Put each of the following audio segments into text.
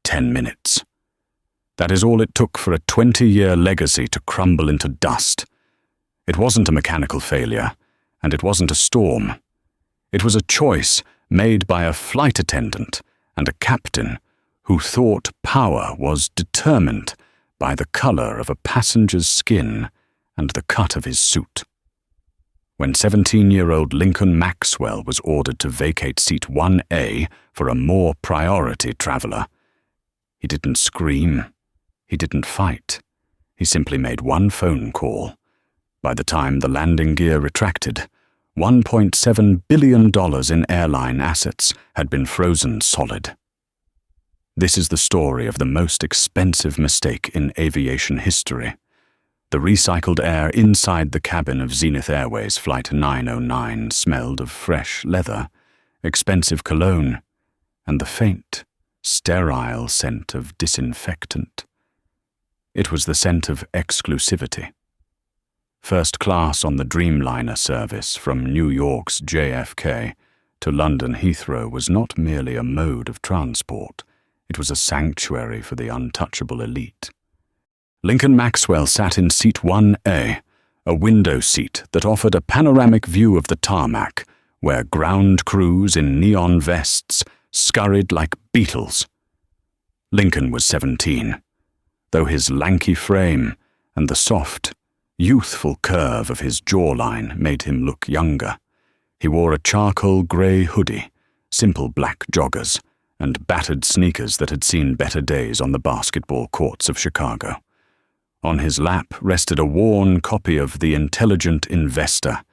10 minutes. That is all it took for a 20-year legacy to crumble into dust. It wasn't a mechanical failure, and it wasn't a storm. It was a choice made by a flight attendant and a captain who thought power was determined by the color of a passenger's skin and the cut of his suit. When 17-year-old Lincoln Maxwell was ordered to vacate seat 1A for a more priority traveler, he didn't scream. He didn't fight. He simply made one phone call. By the time the landing gear retracted, $1.7 billion in airline assets had been frozen solid. This is the story of the most expensive mistake in aviation history. The recycled air inside the cabin of Zenith Airways Flight 909 smelled of fresh leather, expensive cologne, and the faint, sterile scent of disinfectant. It was the scent of exclusivity. First class on the Dreamliner service from New York's JFK to London Heathrow was not merely a mode of transport, it was a sanctuary for the untouchable elite. Lincoln Maxwell sat in seat 1A, a window seat that offered a panoramic view of the tarmac, where ground crews in neon vests scurried like beetles. Lincoln was 17. Though his lanky frame and the soft, youthful curve of his jawline made him look younger, he wore a charcoal grey hoodie, simple black joggers, and battered sneakers that had seen better days on the basketball courts of Chicago. On his lap rested a worn copy of The Intelligent Investor,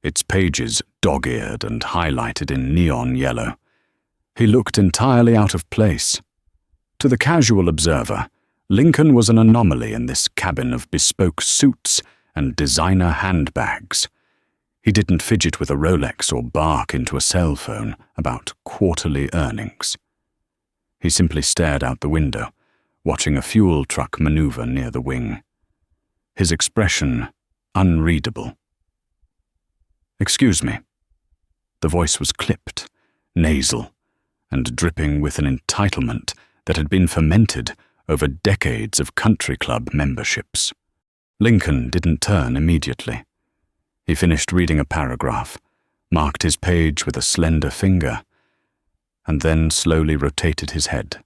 its pages dog-eared and highlighted in neon yellow. He looked entirely out of place. To the casual observer, Lincoln was an anomaly in this cabin of bespoke suits and designer handbags. He didn't fidget with a Rolex or bark into a cell phone about quarterly earnings. He simply stared out the window, watching a fuel truck maneuver near the wing. His expression unreadable. "Excuse me." The voice was clipped, nasal, and dripping with an entitlement that had been fermented over decades of country club memberships. Lincoln didn't turn immediately. He finished reading a paragraph, marked his page with a slender finger, and then slowly rotated his head.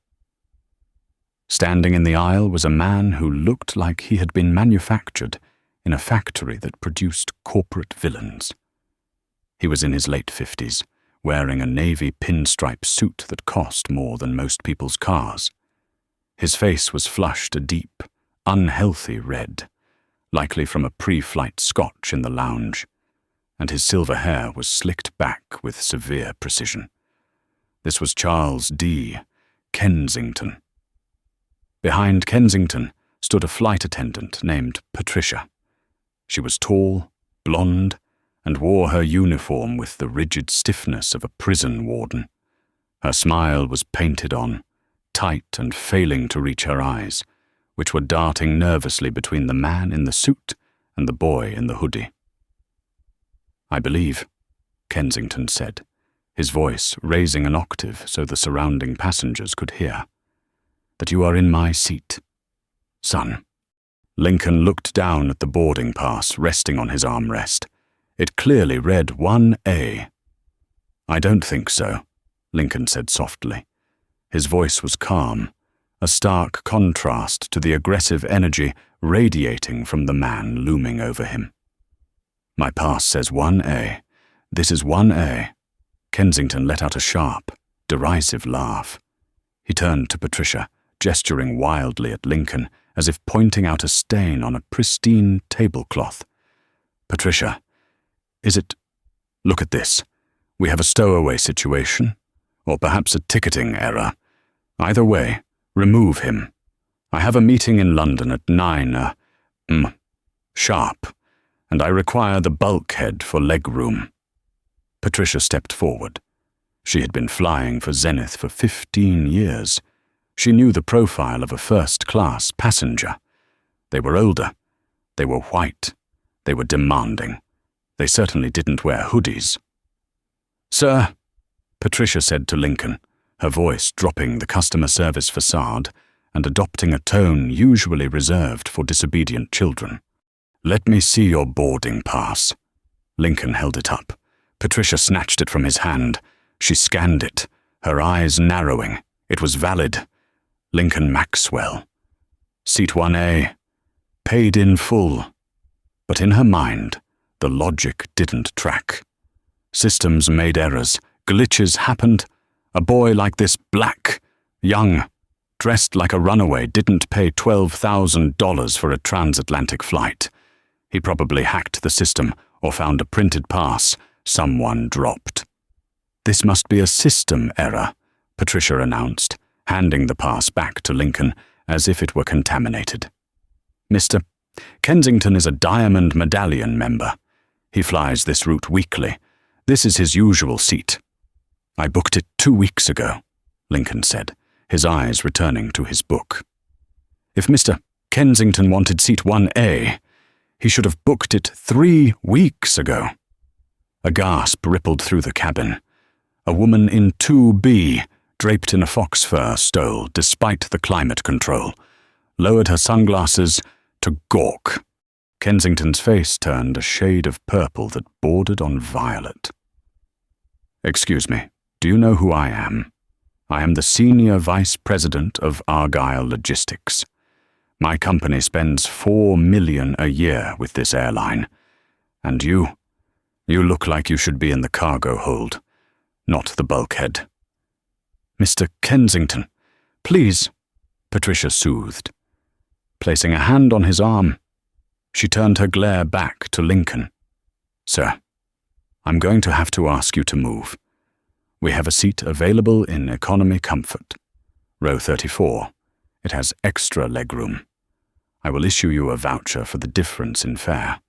Standing in the aisle was a man who looked like he had been manufactured in a factory that produced corporate villains. He was in his late 50s, wearing a navy pinstripe suit that cost more than most people's cars. His face was flushed a deep, unhealthy red, likely from a pre-flight scotch in the lounge, and his silver hair was slicked back with severe precision. This was Charles D. Kensington. Behind Kensington stood a flight attendant named Patricia. She was tall, blonde, and wore her uniform with the rigid stiffness of a prison warden. Her smile was painted on, tight and failing to reach her eyes, which were darting nervously between the man in the suit and the boy in the hoodie. "I believe," Kensington said, his voice raising an octave so the surrounding passengers could hear, "that you are in my seat, son." Lincoln looked down at the boarding pass resting on his armrest. It clearly read 1A. "I don't think so," Lincoln said softly. His voice was calm, a stark contrast to the aggressive energy radiating from the man looming over him. "My pass says 1A. This is 1A." Kensington let out a sharp, derisive laugh. He turned to Patricia, gesturing wildly at Lincoln, as if pointing out a stain on a pristine tablecloth. "Patricia, is it... Look at this. We have a stowaway situation, or perhaps a ticketing error. Either way, remove him. I have a meeting in London at 9, sharp, and I require the bulkhead for legroom." Patricia stepped forward. She had been flying for Zenith for 15 years. She knew the profile of a first-class passenger. They were older. They were white. They were demanding. They certainly didn't wear hoodies. "Sir," Patricia said to Lincoln, her voice dropping the customer service facade and adopting a tone usually reserved for disobedient children. "Let me see your boarding pass." Lincoln held it up. Patricia snatched it from his hand. She scanned it, her eyes narrowing. It was valid. Lincoln Maxwell. Seat 1A. Paid in full. But in her mind, the logic didn't track. Systems made errors. Glitches happened. A boy like this, black, young, dressed like a runaway, didn't pay $12,000 for a transatlantic flight. He probably hacked the system or found a printed pass someone dropped. "This must be a system error," Patricia announced, handing the pass back to Lincoln as if it were contaminated. "Mr. Kensington is a Diamond Medallion member. He flies this route weekly. This is his usual seat." "I booked it 2 weeks ago," Lincoln said, his eyes returning to his book. "If Mr. Kensington wanted seat 1A, he should have booked it 3 weeks ago." A gasp rippled through the cabin. A woman in 2B, draped in a fox fur stole despite the climate control, lowered her sunglasses to gawk. Kensington's face turned a shade of purple that bordered on violet. "Excuse me, do you know who I am? I am the Senior Vice President of Argyle Logistics. My company spends $4 million a year with this airline. And you look like you should be in the cargo hold, not the bulkhead." "Mr. Kensington, please," Patricia soothed. Placing a hand on his arm, she turned her glare back to Lincoln. "Sir, I'm going to have to ask you to move. We have a seat available in economy comfort. Row 34. It has extra legroom. I will issue you a voucher for the difference in fare."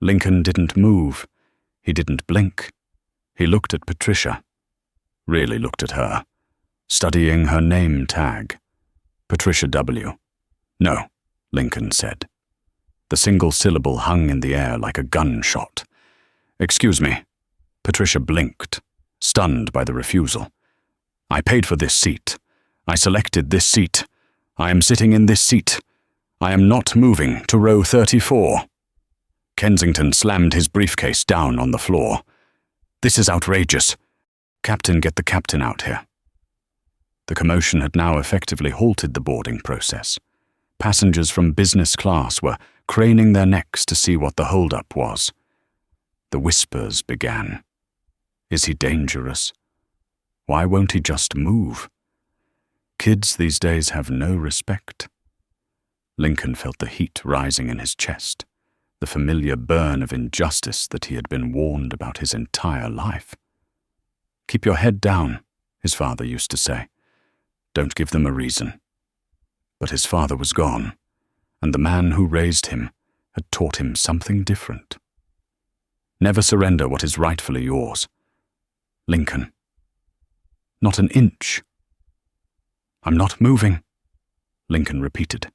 Lincoln didn't move. He didn't blink. He looked at Patricia. Really looked at her, studying her name tag. Patricia W. "No," Lincoln said. The single syllable hung in the air like a gunshot. "Excuse me." Patricia blinked, stunned by the refusal. "I paid for this seat. I selected this seat. I am sitting in this seat. I am not moving to row 34. Kensington slammed his briefcase down on the floor. "This is outrageous. Captain, get the captain out here." The commotion had now effectively halted the boarding process. Passengers from business class were craning their necks to see what the hold-up was. The whispers began. Is he dangerous? Why won't he just move? Kids these days have no respect. Lincoln felt the heat rising in his chest, the familiar burn of injustice that he had been warned about his entire life. "Keep your head down," his father used to say. "Don't give them a reason." But his father was gone, and the man who raised him had taught him something different. Never surrender what is rightfully yours. Lincoln. Not an inch. "I'm not moving," Lincoln repeated,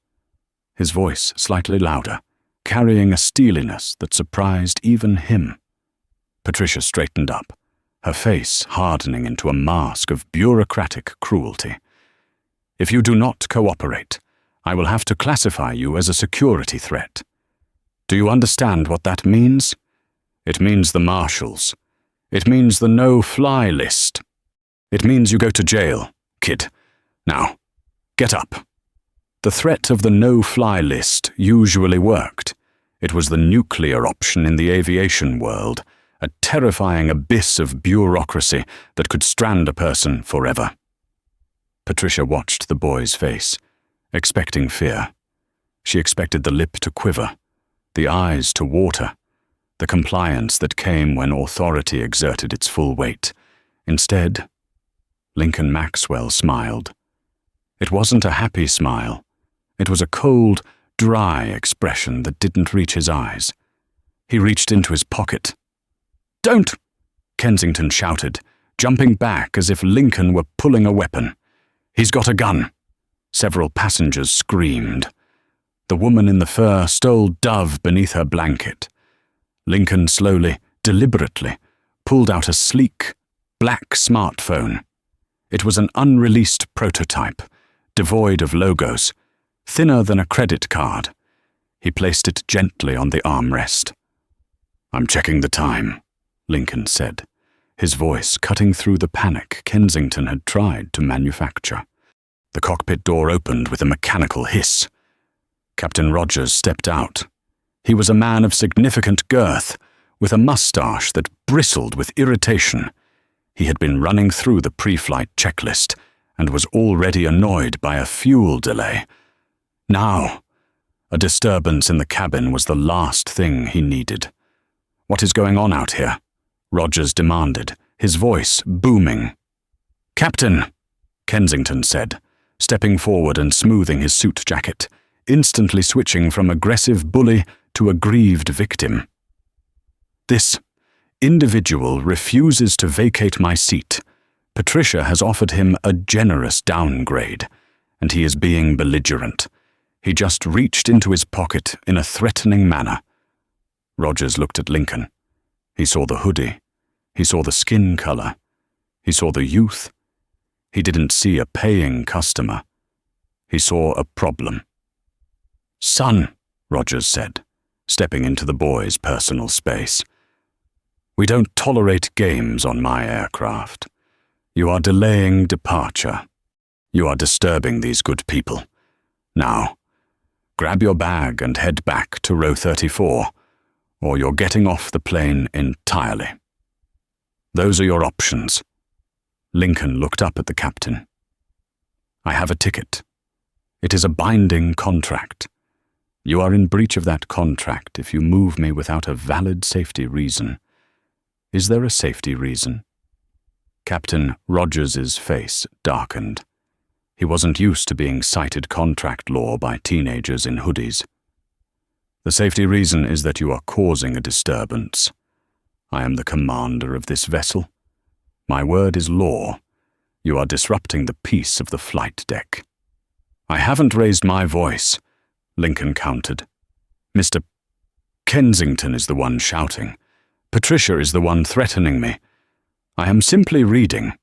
his voice slightly louder, carrying a steeliness that surprised even him. Patricia straightened up, her face hardening into a mask of bureaucratic cruelty. "If you do not cooperate, I will have to classify you as a security threat. Do you understand what that means? It means the marshals. It means the no-fly list. It means you go to jail, kid. Now, get up." The threat of the no-fly list usually worked. It was the nuclear option in the aviation world, a terrifying abyss of bureaucracy that could strand a person forever. Patricia watched the boy's face, expecting fear. She expected the lip to quiver, the eyes to water, the compliance that came when authority exerted its full weight. Instead, Lincoln Maxwell smiled. It wasn't a happy smile. It was a cold, dry expression that didn't reach his eyes. He reached into his pocket. "Don't!" Kensington shouted, jumping back as if Lincoln were pulling a weapon. "He's got a gun." Several passengers screamed. The woman in the fur stole Dove beneath her blanket. Lincoln slowly, deliberately, pulled out a sleek, black smartphone. It was an unreleased prototype, devoid of logos, thinner than a credit card. He placed it gently on the armrest. "I'm checking the time," Lincoln said, his voice cutting through the panic Kensington had tried to manufacture. The cockpit door opened with a mechanical hiss. Captain Rogers stepped out. He was a man of significant girth, with a mustache that bristled with irritation. He had been running through the pre-flight checklist and was already annoyed by a fuel delay. Now, a disturbance in the cabin was the last thing he needed. "What is going on out here?" Rogers demanded, his voice booming. "Captain," Kensington said, stepping forward and smoothing his suit jacket, instantly switching from aggressive bully to aggrieved victim. "This individual refuses to vacate my seat. Patricia has offered him a generous downgrade, and he is being belligerent. He just reached into his pocket in a threatening manner." Rogers looked at Lincoln. He saw the hoodie. He saw the skin color. He saw the youth. He didn't see a paying customer. He saw a problem. "Son," Rogers said, stepping into the boy's personal space. "We don't tolerate games on my aircraft. You are delaying departure. You are disturbing these good people. Now, grab your bag and head back to row 34, or you're getting off the plane entirely. Those are your options." Lincoln looked up at the captain. "I have a ticket. It is a binding contract. You are in breach of that contract if you move me without a valid safety reason. Is there a safety reason?" Captain Rogers's face darkened. He wasn't used to being cited contract law by teenagers in hoodies. "The safety reason is that you are causing a disturbance. I am the commander of this vessel. My word is law. You are disrupting the peace of the flight deck." "I haven't raised my voice," Lincoln countered. "Mr. Kensington is the one shouting. Patricia is the one threatening me. I am simply reading."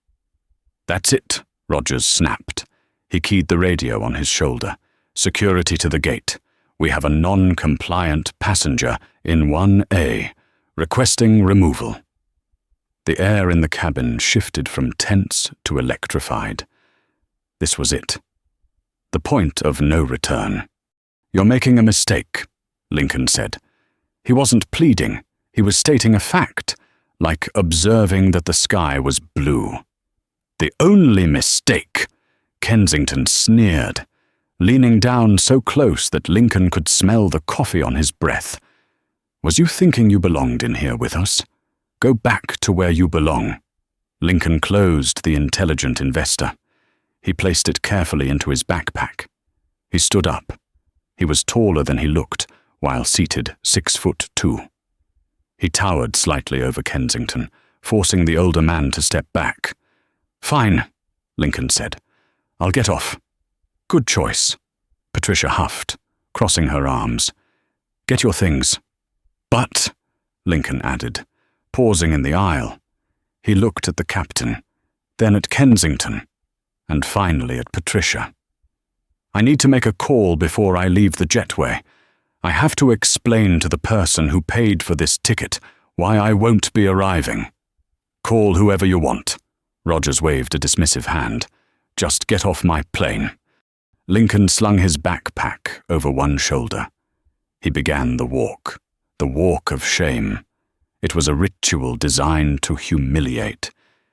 "That's it," Rogers snapped. He keyed the radio on his shoulder. "Security to the gate. We have a non-compliant passenger in 1A, requesting removal." The air in the cabin shifted from tense to electrified. This was it. The point of no return. "You're making a mistake," Lincoln said. He wasn't pleading. He was stating a fact, like observing that the sky was blue. "The only mistake," Kensington sneered, leaning down so close that Lincoln could smell the coffee on his breath. "Was you thinking you belonged in here with us? Go back to where you belong." Lincoln closed the intelligent investor. He placed it carefully into his backpack. He stood up. He was taller than he looked, while seated 6'2". He towered slightly over Kensington, forcing the older man to step back. "Fine," Lincoln said. "I'll get off." "Good choice," Patricia huffed, crossing her arms. "Get your things." "But," Lincoln added, pausing in the aisle. He looked at the captain, then at Kensington, and finally at Patricia. "I need to make a call before I leave the jetway. I have to explain to the person who paid for this ticket why I won't be arriving." "Call whoever you want," Rogers waved a dismissive hand. "Just get off my plane." Lincoln slung his backpack over one shoulder. He began the walk of shame. It was a ritual designed to humiliate.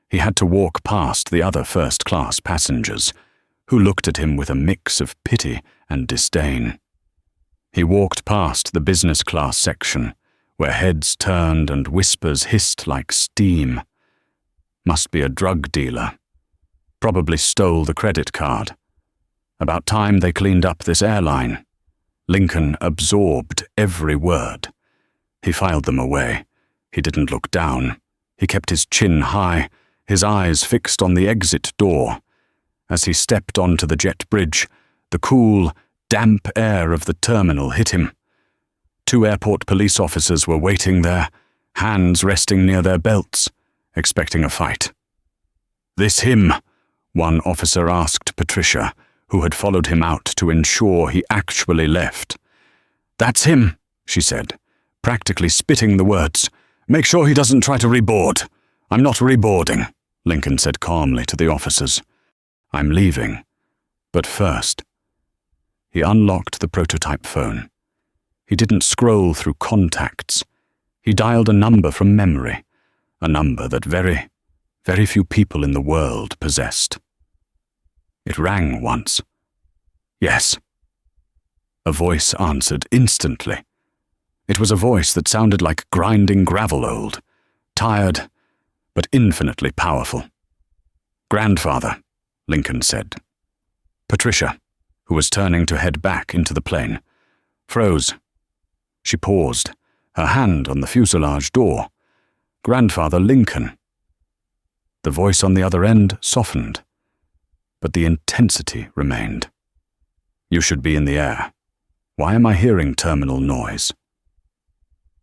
He had to walk past the other first-class passengers, who looked at him with a mix of pity and disdain. He walked past the business class section, where heads turned and whispers hissed like steam. Must be a drug dealer. Probably stole the credit card. About time they cleaned up this airline. Lincoln absorbed every word. He filed them away. He didn't look down. He kept his chin high, his eyes fixed on the exit door. As he stepped onto the jet bridge, the cool, damp air of the terminal hit him. 2 airport police officers were waiting there, hands resting near their belts, expecting a fight. "This him," one officer asked Patricia, who had followed him out to ensure he actually left. "That's him," she said, practically spitting the words. "Make sure he doesn't try to reboard." "I'm not reboarding," Lincoln said calmly to the officers. "I'm leaving. But first." He unlocked the prototype phone. He didn't scroll through contacts. He dialed a number from memory, a number that very, very few people in the world possessed. It rang once. "Yes." A voice answered instantly. It was a voice that sounded like grinding gravel old, tired, but infinitely powerful. "Grandfather," Lincoln said. Patricia, who was turning to head back into the plane, froze. She paused, her hand on the fuselage door. "Grandfather Lincoln." The voice on the other end softened, but the intensity remained. "You should be in the air. Why am I hearing terminal noise?"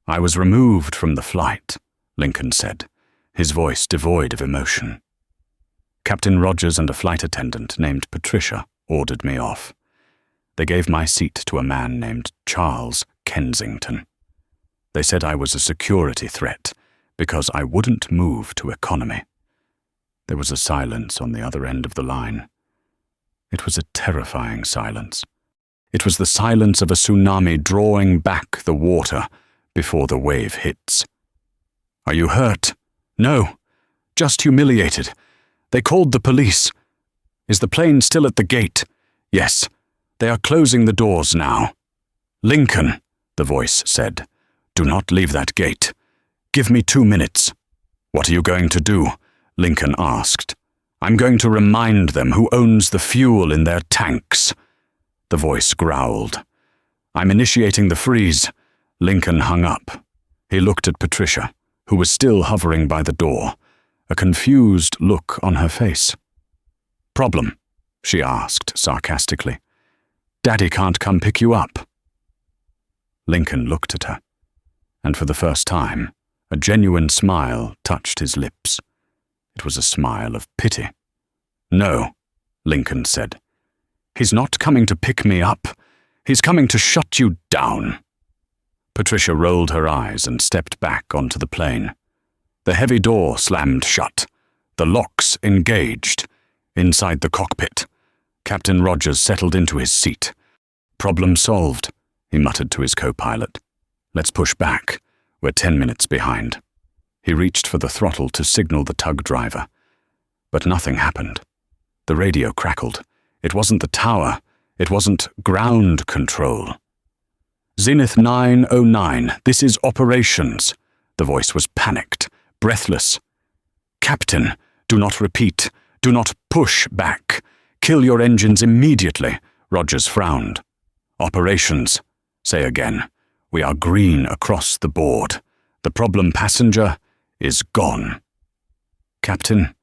"I was removed from the flight," Lincoln said, his voice devoid of emotion. "Captain Rogers and a flight attendant named Patricia ordered me off. They gave my seat to a man named Charles Kensington. They said I was a security threat because I wouldn't move to economy." There was a silence on the other end of the line. It was a terrifying silence. It was the silence of a tsunami drawing back the water before the wave hits. "Are you hurt?" "No, just humiliated. They called the police." "Is the plane still at the gate?" "Yes, they are closing the doors now." "Lincoln," the voice said, "do not leave that gate. Give me 2 minutes." "What are you going to do?" Lincoln asked. "I'm going to remind them who owns the fuel in their tanks." The voice growled. "I'm initiating the freeze." Lincoln hung up. He looked at Patricia, who was still hovering by the door, a confused look on her face. "Problem?" she asked sarcastically. "Daddy can't come pick you up." Lincoln looked at her, and for the first time, a genuine smile touched his lips. It was a smile of pity. "No," Lincoln said. "He's not coming to pick me up. He's coming to shut you down." Patricia rolled her eyes and stepped back onto the plane. The heavy door slammed shut. The locks engaged. Inside the cockpit, Captain Rogers settled into his seat. "Problem solved," he muttered to his co-pilot. "Let's push back. We're 10 minutes behind." He reached for the throttle to signal the tug driver. But nothing happened. The radio crackled. It wasn't the tower. It wasn't ground control. "Zenith 909, this is operations." The voice was panicked, breathless. "Captain, do not repeat. Do not push back. Kill your engines immediately." Rogers frowned. "Operations. Say again. We are green across the board. The problem passenger is gone." "Captain,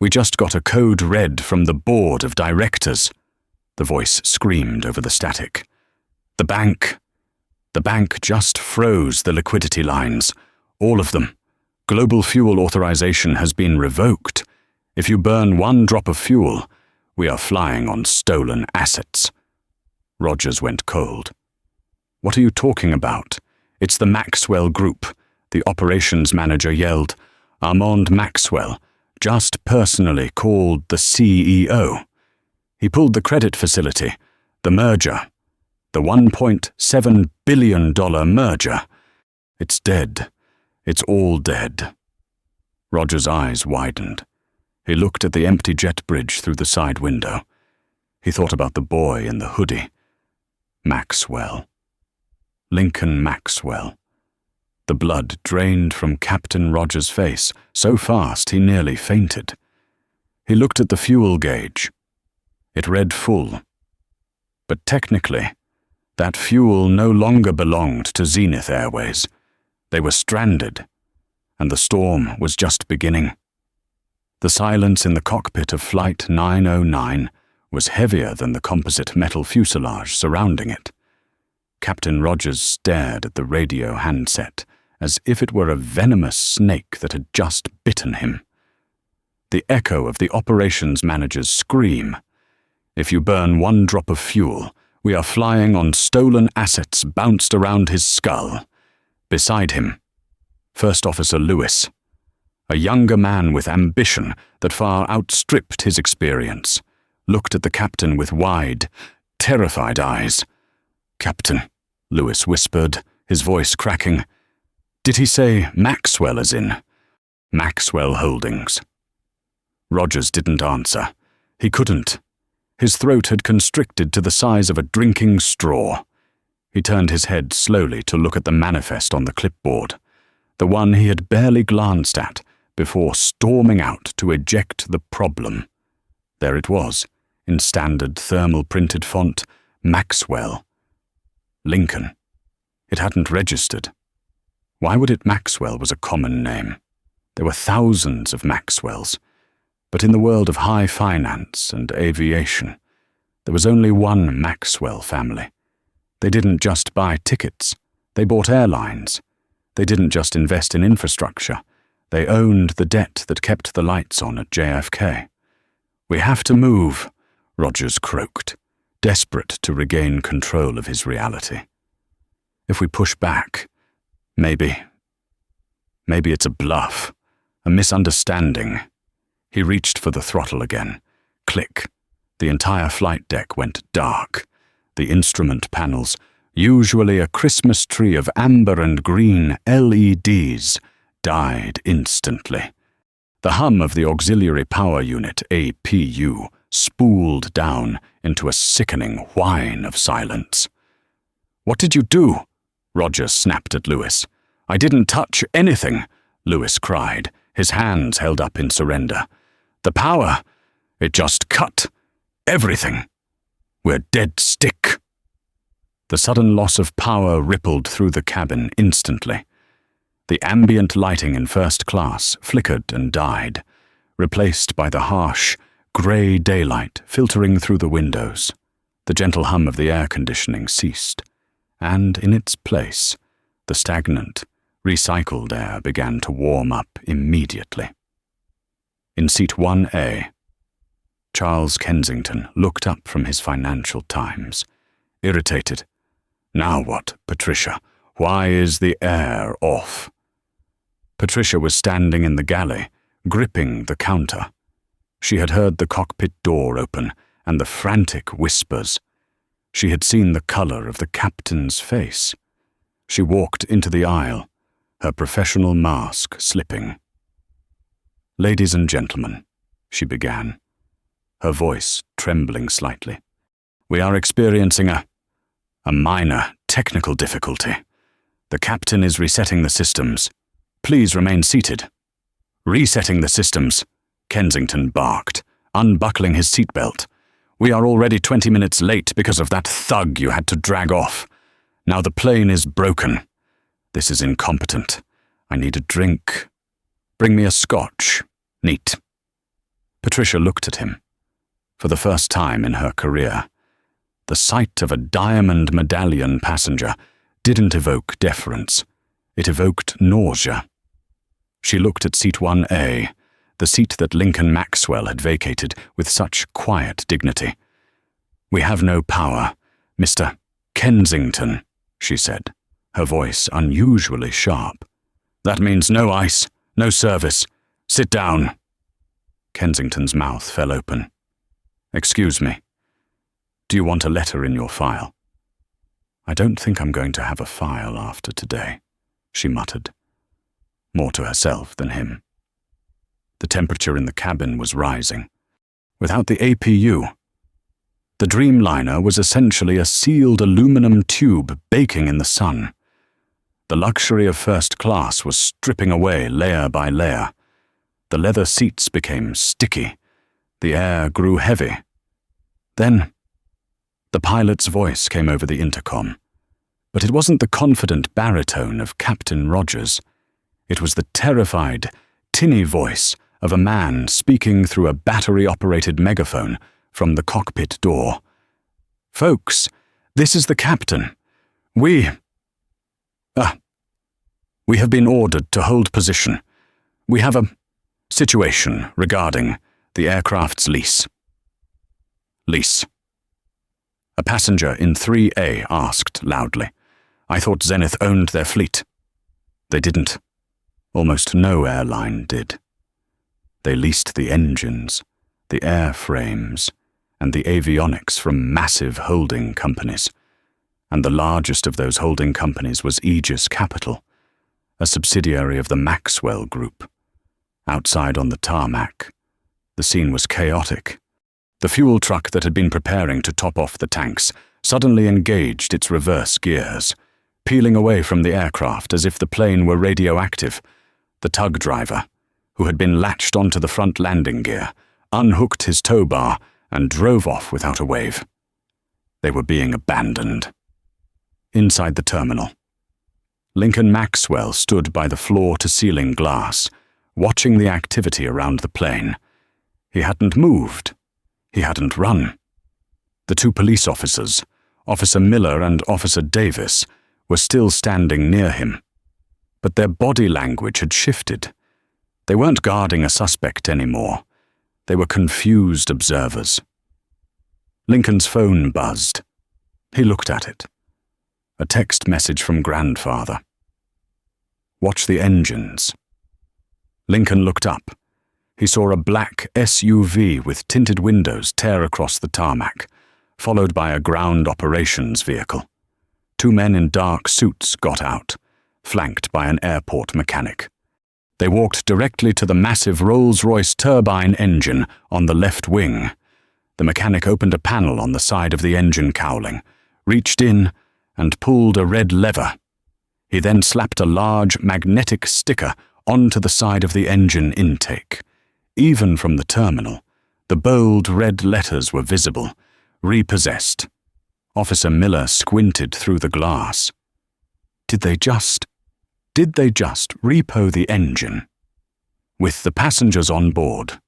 we just got a code red from the board of directors." The voice screamed over the static. The bank just froze the liquidity lines. All of them. Global fuel authorization has been revoked. If you burn 1 drop of fuel, we are flying on stolen assets." Rogers went cold. "What are you talking about? It's the Maxwell Group," the operations manager yelled. "Armand Maxwell, just personally called the CEO. He pulled the credit facility, the merger, the $1.7 billion merger. It's dead. It's all dead." Rogers' eyes widened. He looked at the empty jet bridge through the side window. He thought about the boy in the hoodie. Maxwell. Lincoln Maxwell. The blood drained from Captain Rogers' face so fast he nearly fainted. He looked at the fuel gauge. It read full. But technically, that fuel no longer belonged to Zenith Airways. They were stranded, and the storm was just beginning. The silence in the cockpit of Flight 909 was heavier than the composite metal fuselage surrounding it. Captain Rogers stared at the radio handset as if it were a venomous snake that had just bitten him. the echo of the operations manager's scream. "If you burn one drop of fuel, we are flying on stolen assets bounced around his skull." Beside him, First Officer Lewis, a younger man with ambition that far outstripped his experience, looked at the captain with wide, terrified eyes. "Captain," Lewis whispered, his voice cracking. "Did he say Maxwell as in Maxwell Holdings?" Rogers didn't answer. He couldn't. His throat had constricted to the size of a drinking straw. He turned his head slowly to look at the manifest on the clipboard, the one he had barely glanced at before storming out to eject the problem. There it was, in standard thermal printed font, Maxwell. Lincoln. It hadn't registered. Why would it Maxwell was a common name? There were thousands of Maxwells. But in the world of high finance and aviation, there was only one Maxwell family. They didn't just buy tickets. They bought airlines. They didn't just invest in infrastructure. They owned the debt that kept the lights on at JFK. "We have to move," Rogers croaked, desperate to regain control of his reality. "If we push back, maybe it's a bluff, a misunderstanding." He reached for the throttle again. Click. The entire flight deck went dark. The instrument panels, usually a Christmas tree of amber and green LEDs, died instantly. The hum of the auxiliary power unit, APU, spooled down into a sickening whine of silence. "What did you do?" Rogers snapped at Lewis. "I didn't touch anything," Lewis cried, his hands held up in surrender. "The power, it just cut. Everything. We're dead stick." The sudden loss of power rippled through the cabin instantly. The ambient lighting in first class flickered and died, replaced by the harsh, grey daylight filtering through the windows. The gentle hum of the air conditioning ceased, and in its place, the stagnant, recycled air began to warm up immediately. In seat 1A, Charles Kensington looked up from his Financial Times, irritated. "Now what, Patricia? Why is the air off?" Patricia was standing in the galley, gripping the counter. She had heard the cockpit door open and the frantic whispers. She had seen the color of the captain's face. She walked into the aisle, her professional mask slipping. "Ladies and gentlemen," she began, her voice trembling slightly, "we are experiencing a minor technical difficulty. The captain is resetting the systems. Please remain seated." "Resetting the systems," Kensington barked, unbuckling his seatbelt. "We are already 20 minutes late because of that thug you had to drag off. Now the plane is broken. This is incompetent. I need a drink. Bring me a scotch. Neat." Patricia looked at him. For the first time in her career, the sight of a diamond medallion passenger didn't evoke deference. It evoked nausea. She looked at seat 1A, the seat that Lincoln Maxwell had vacated with such quiet dignity. "We have no power, Mr. Kensington," she said, her voice unusually sharp. "That means no ice, no service. Sit down." Kensington's mouth fell open. "Excuse me. Do you want a letter in your file?" "I don't think I'm going to have a file after today," she muttered, more to herself than him. The temperature in the cabin was rising. Without the APU, the Dreamliner was essentially a sealed aluminum tube baking in the sun. The luxury of first class was stripping away layer by layer. The leather seats became sticky. The air grew heavy. Then, the pilot's voice came over the intercom. But it wasn't the confident baritone of Captain Rogers. It was the terrified, tinny voice of a man speaking through a battery-operated megaphone from the cockpit door. "Folks, this is the captain. We have been ordered to hold position. We have a Situation regarding the aircraft's lease. Lease. A passenger in 3A asked loudly. I thought Zenith owned their fleet. They didn't. Almost no airline did. They leased the engines, the airframes, and the avionics from massive holding companies. And the largest of those holding companies was Aegis Capital, a subsidiary of the Maxwell Group. Outside on the tarmac, the scene was chaotic. The fuel truck that had been preparing to top off the tanks suddenly engaged its reverse gears, peeling away from the aircraft as if the plane were radioactive. The tug driver, who had been latched onto the front landing gear, unhooked his tow bar and drove off without a wave. They were being abandoned. Inside the terminal, Lincoln Maxwell stood by the floor-to-ceiling glass, watching the activity around the plane. He hadn't moved. He hadn't run. The two police officers, Officer Miller and Officer Davis, were still standing near him. But their body language had shifted. They weren't guarding a suspect anymore. They were confused observers. Lincoln's phone buzzed. He looked at it. A text message from grandfather. Watch the engines. Lincoln looked up. He saw a black SUV with tinted windows tear across the tarmac, followed by a ground operations vehicle. Two men in dark suits got out, flanked by an airport mechanic. They walked directly to the massive Rolls-Royce turbine engine on the left wing. The mechanic opened a panel on the side of the engine cowling, reached in, and pulled a red lever. He then slapped a large magnetic sticker onto the side of the engine intake. Even from the terminal, the bold red letters were visible, repossessed. Officer Miller squinted through the glass. Did they just repo the engine? With the passengers on board.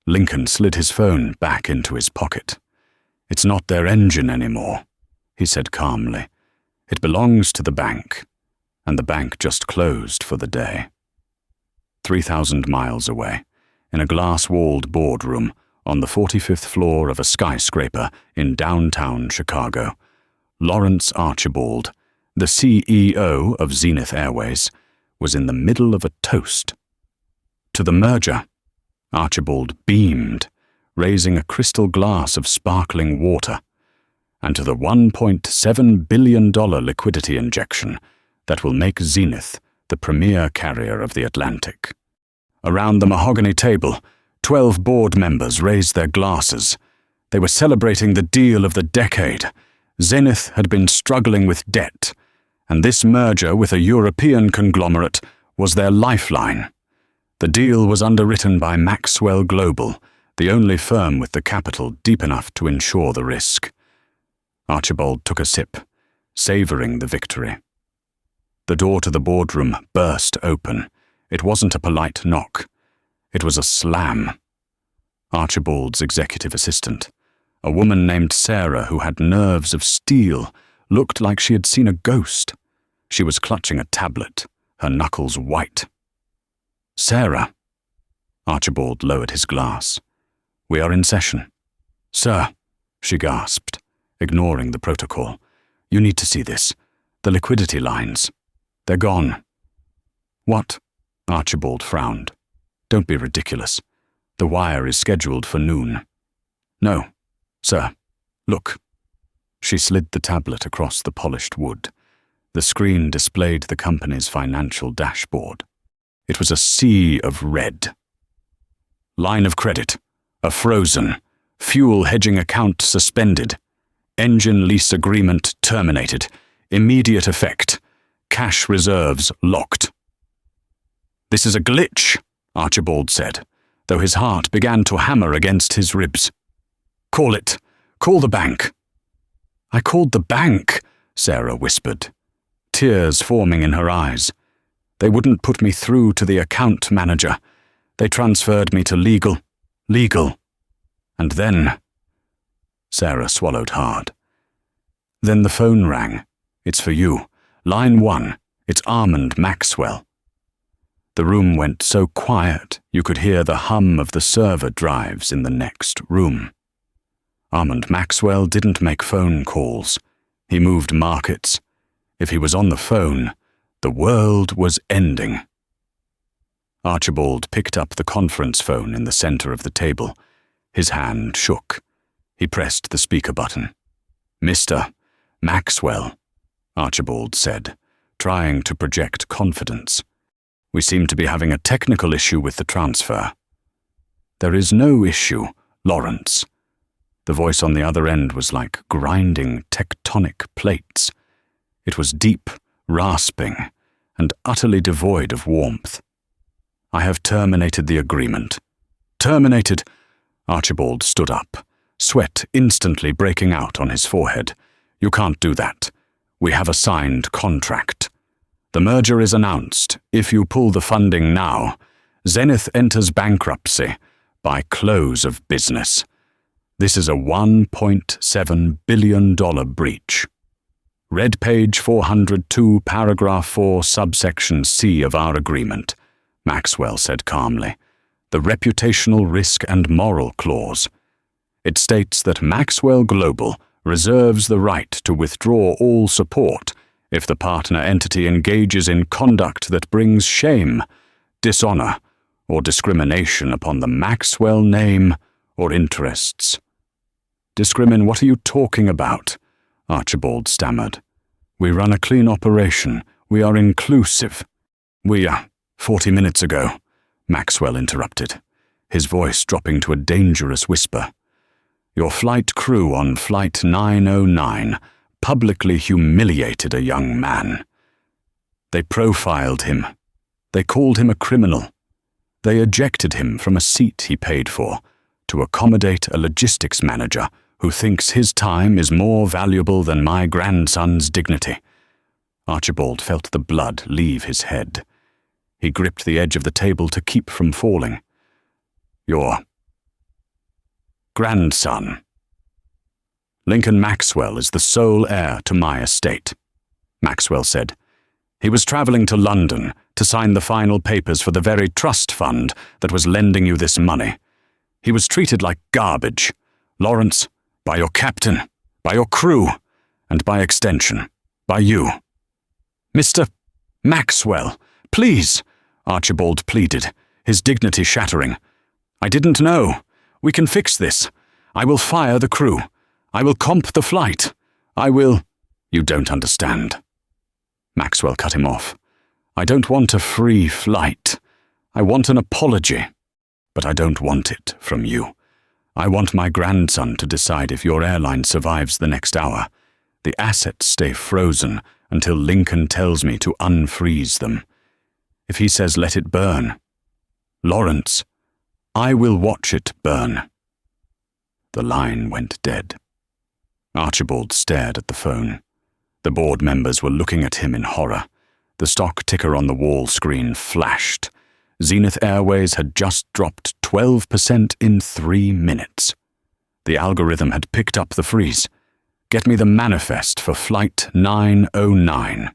Lincoln slid his phone back into his pocket. It's not their engine anymore, he said calmly. It belongs to the bank, and the bank just closed for the day. 3,000 miles away, in a glass-walled boardroom on the 45th floor of a skyscraper in downtown Chicago, Lawrence Archibald, the CEO of Zenith Airways, was in the middle of a toast. To the merger, Archibald beamed, raising a crystal glass of sparkling water, and to the $1.7 billion liquidity injection that will make Zenith the premier carrier of the Atlantic. Around the mahogany table, 12 board members raised their glasses. They were celebrating the deal of the decade. Zenith had been struggling with debt, and this merger with a European conglomerate was their lifeline. The deal was underwritten by Maxwell Global, the only firm with the capital deep enough to insure the risk. Archibald took a sip, savoring the victory. The door to the boardroom burst open. It wasn't a polite knock. It was a slam. Archibald's executive assistant, a woman named Sarah who had nerves of steel, looked like she had seen a ghost. She was clutching a tablet, her knuckles white. Sarah. Archibald lowered his glass. We are in session. Sir, she gasped, ignoring the protocol. You need to see this. The liquidity lines. They're gone. What? Archibald frowned. Don't be ridiculous. The wire is scheduled for noon. No, sir. Look. She slid the tablet across the polished wood. The screen displayed the company's financial dashboard. It was a sea of red. Line of credit. A frozen. Fuel hedging account suspended. Engine lease agreement terminated. Immediate effect. Cash reserves locked. This is a glitch, Archibald said, though his heart began to hammer against his ribs. Call it. Call the bank. I called the bank, Sarah whispered, tears forming in her eyes. They wouldn't put me through to the account manager. They transferred me to legal. And then... Sarah swallowed hard. Then the phone rang. It's for you. Line 1. It's Armand Maxwell. The room went so quiet you could hear the hum of the server drives in the next room. Armand Maxwell didn't make phone calls. He moved markets. If he was on the phone, the world was ending. Archibald picked up the conference phone in the center of the table. His hand shook. He pressed the speaker button. "Mr. Maxwell," Archibald said, trying to project confidence. "We seem to be having a technical issue with the transfer." "There is no issue, Lawrence." The voice on the other end was like grinding tectonic plates. It was deep, rasping, and utterly devoid of warmth. "I have terminated the agreement." "Terminated?" Archibald stood up, sweat instantly breaking out on his forehead. "You can't do that. We have a signed contract. The merger is announced. If you pull the funding now, Zenith enters bankruptcy by close of business. This is a $1.7 billion breach. Read page 402, paragraph 4, subsection C of our agreement," Maxwell said calmly. "The reputational risk and moral clause. It states that Maxwell Global reserves the right to withdraw all support if the partner entity engages in conduct that brings shame, dishonor, or discrimination upon the Maxwell name or interests." What are you talking about?" Archibald stammered. "We run a clean operation. We are inclusive." 40 minutes ago," Maxwell interrupted, his voice dropping to a dangerous whisper. "Your flight crew on Flight 909 publicly humiliated a young man. They profiled him. They called him a criminal. They ejected him from a seat he paid for to accommodate a logistics manager who thinks his time is more valuable than my grandson's dignity." Archibald felt the blood leave his head. He gripped the edge of the table to keep from falling. "Your grandson. Lincoln Maxwell is the sole heir to my estate," Maxwell said. "He was traveling to London to sign the final papers for the very trust fund that was lending you this money. He was treated like garbage, Lawrence, by your captain, by your crew, and by extension, by you." "Mr. Maxwell, please," Archibald pleaded, his dignity shattering. "I didn't know. We can fix this. I will fire the crew. I will comp the flight. I will—" "You don't understand." Maxwell cut him off. "I don't want a free flight. I want an apology. But I don't want it from you. I want my grandson to decide if your airline survives the next hour. The assets stay frozen until Lincoln tells me to unfreeze them. If he says let it burn, Lawrence, I will watch it burn." The line went dead. Archibald stared at the phone. The board members were looking at him in horror. The stock ticker on the wall screen flashed. Zenith Airways had just dropped 12% in 3 minutes. The algorithm had picked up the freeze. "Get me the manifest for Flight 909.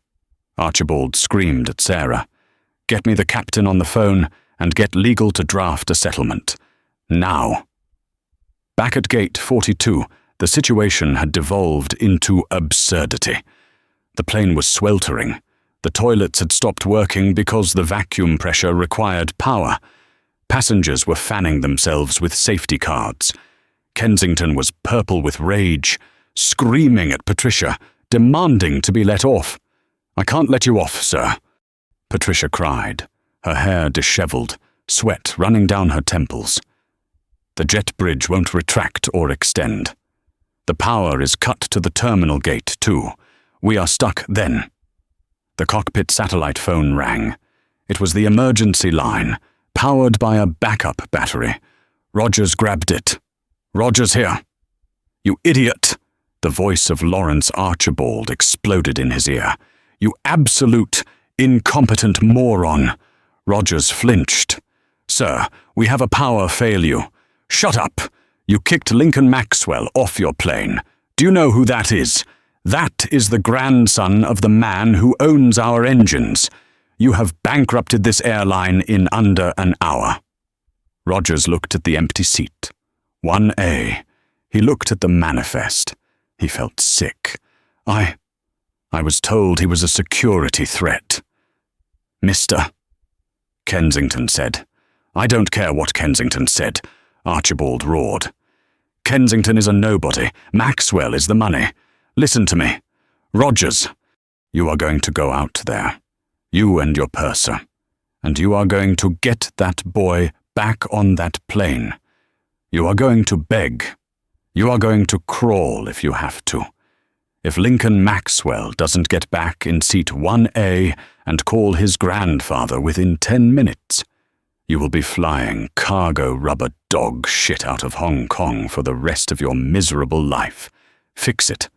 Archibald screamed at Sarah. "Get me the captain on the phone and get legal to draft a settlement. Now." Back at Gate 42, the situation had devolved into absurdity. The plane was sweltering. The toilets had stopped working because the vacuum pressure required power. Passengers were fanning themselves with safety cards. Kensington was purple with rage, screaming at Patricia, demanding to be let off. "I can't let you off, sir," Patricia cried, her hair disheveled, sweat running down her temples. "The jet bridge won't retract or extend. The power is cut to the terminal gate, too. We are stuck then." The cockpit satellite phone rang. It was the emergency line, powered by a backup battery. Rogers grabbed it. "Rogers here." "You idiot!" The voice of Lawrence Archibald exploded in his ear. "You absolute, incompetent moron." Rogers flinched. "Sir, we have a power failure." "Shut up! You kicked Lincoln Maxwell off your plane. Do you know who that is? That is the grandson of the man who owns our engines. You have bankrupted this airline in under an hour." Rogers looked at the empty seat. 1A. He looked at the manifest. He felt sick. I was told he was a security threat." "Mr. Kensington said. "I don't care what Kensington said," Archibald roared. "Kensington is a nobody. Maxwell is the money. Listen to me. Rogers, you are going to go out there, you and your purser, and you are going to get that boy back on that plane. You are going to beg. You are going to crawl if you have to. If Lincoln Maxwell doesn't get back in seat 1A and call his grandfather within 10 minutes, you will be flying cargo rubber dog shit out of Hong Kong for the rest of your miserable life. Fix it."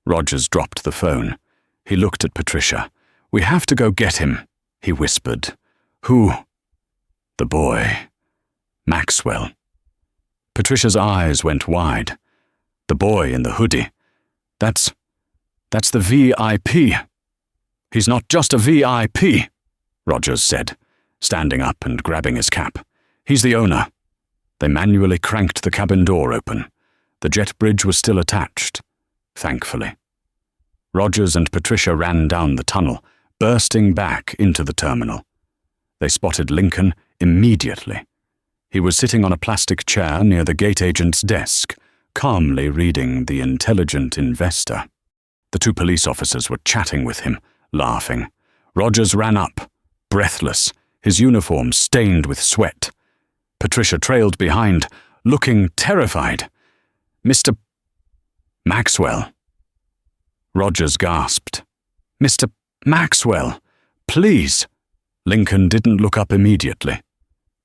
Rogers dropped the phone. He looked at Patricia. "We have to go get him," he whispered. "Who?" "The boy. Maxwell." Patricia's eyes went wide. "The boy in the hoodie. That's the VIP." "He's not just a VIP," Rogers said, standing up and grabbing his cap. "He's the owner." They manually cranked the cabin door open. The jet bridge was still attached, thankfully. Rogers and Patricia ran down the tunnel, bursting back into the terminal. They spotted Lincoln immediately. He was sitting on a plastic chair near the gate agent's desk, calmly reading The Intelligent Investor. The two police officers were chatting with him, laughing. Rogers ran up, breathless, his uniform stained with sweat. Patricia trailed behind, looking terrified. "Mr. Maxwell." Rogers gasped. "Mr. Maxwell, please." Lincoln didn't look up immediately.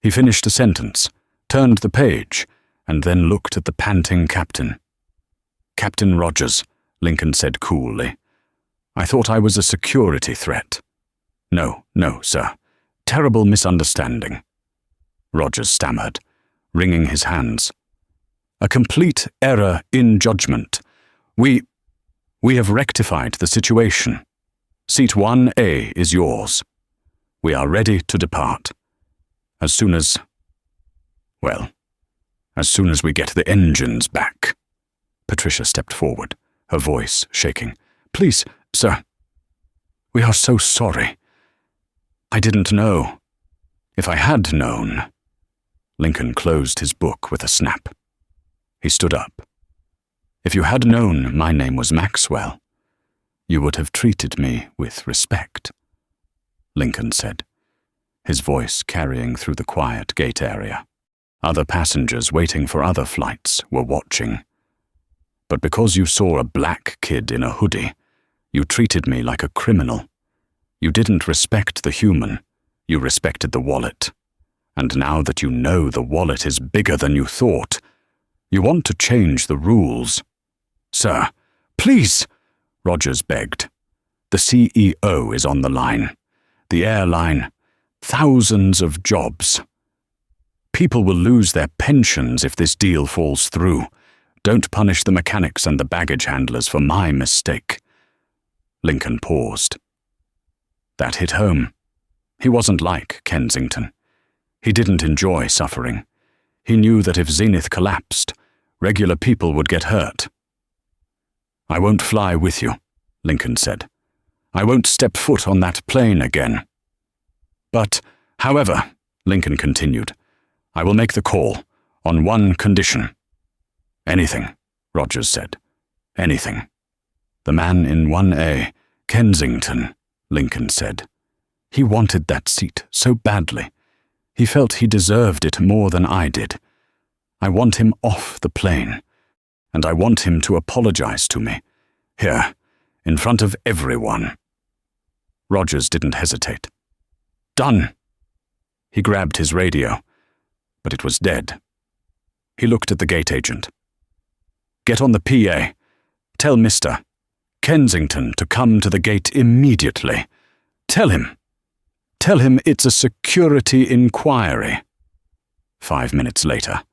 He finished a sentence, turned the page, and then looked at the panting captain. "Captain Rogers," Lincoln said coolly. "I thought I was a security threat." No, sir. Terrible misunderstanding." Rogers stammered, wringing his hands. "A complete error in judgment. We have rectified the situation. Seat 1A is yours. We are ready to depart. As soon as we get the engines back." Patricia stepped forward, her voice shaking. "Please, sir. We are so sorry. I didn't know. If I had known." Lincoln closed his book with a snap. He stood up. "If you had known my name was Maxwell, you would have treated me with respect," Lincoln said, his voice carrying through the quiet gate area. Other passengers waiting for other flights were watching. "But because you saw a black kid in a hoodie, you treated me like a criminal. You didn't respect the human, you respected the wallet. And now that you know the wallet is bigger than you thought, you want to change the rules." "Sir, please," Rogers begged. "The CEO is on the line. The airline, thousands of jobs. People will lose their pensions if this deal falls through. Don't punish the mechanics and the baggage handlers for my mistake." Lincoln paused. That hit home. He wasn't like Kensington. He didn't enjoy suffering. He knew that if Zenith collapsed, regular people would get hurt. "I won't fly with you," Lincoln said. "I won't step foot on that plane again." "But, however," Lincoln continued, "I will make the call, on one condition." "Anything," Rogers said. "Anything." "The man in 1A, Kensington," Lincoln said. "He wanted that seat so badly. He felt he deserved it more than I did. I want him off the plane, and I want him to apologize to me, here, in front of everyone." Rogers didn't hesitate. "Done." He grabbed his radio, but it was dead. He looked at the gate agent. "Get on the PA. Tell Mr. Kensington to come to the gate immediately. Tell him it's a security inquiry." 5 minutes later,